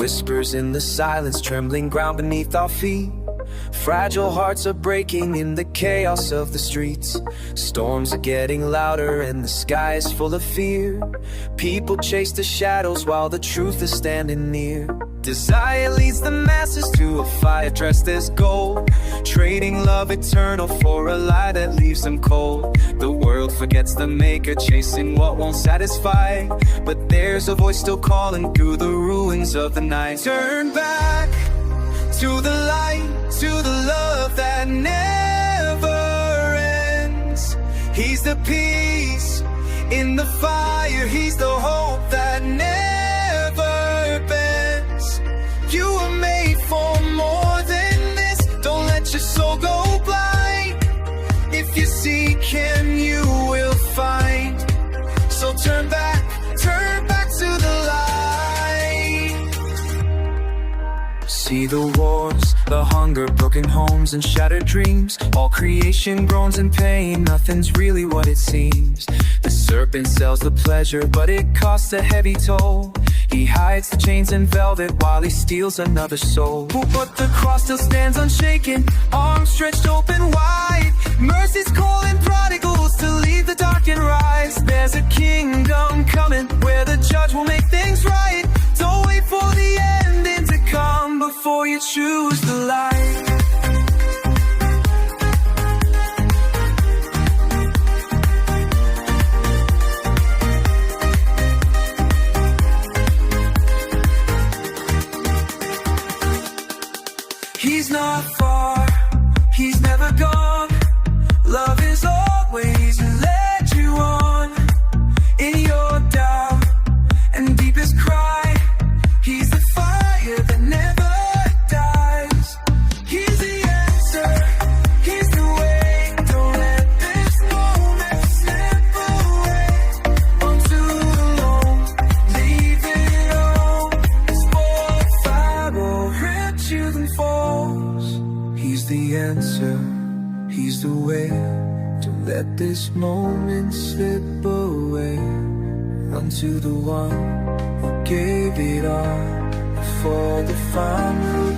Whispers in the silence, trembling ground beneath our feet. Fragile hearts are breaking in the chaos of the streets. Storms are getting louder and the sky is full of fear. People chase the shadows while the truth is standing near. Desire leads the masses to a fire dressed as gold, trading love eternal for a lie that leaves them cold. The world forgets the maker, chasing what won't satisfy, but there's a voice still calling through the ruins of the night. Turn back to the light, to the love that never ends. He's the peace in the fire, he's the hope that never bends. You were made for more than this, don't let your soul go blind. If you seek him, you will find. So turn back to the light. See the wars, the hunger, broken homes and shattered dreams. All creation groans in pain, nothing's really what it seems. The serpent sells the pleasure, but it costs a heavy toll. He hides the chains in velvet while he steals another soul. But the cross still stands unshaken, arms stretched open wide. Mercy's calling prodigals to leave the dark and rise. There's a kingdom coming where the judge will make things right. Don't wait for the ending to come before you choose the light. He's not far, he's never gone. Love is always led you on. In your doubt and deepest cry, he's the fire that never dies. He's the answer, he's the way. Don't let this moment slip away. Onto the lone, leave it all. It's more fire will hurt you than falls. He's the answer, he's the way. Don't let this moment slip away. Run to the one who gave it all before the final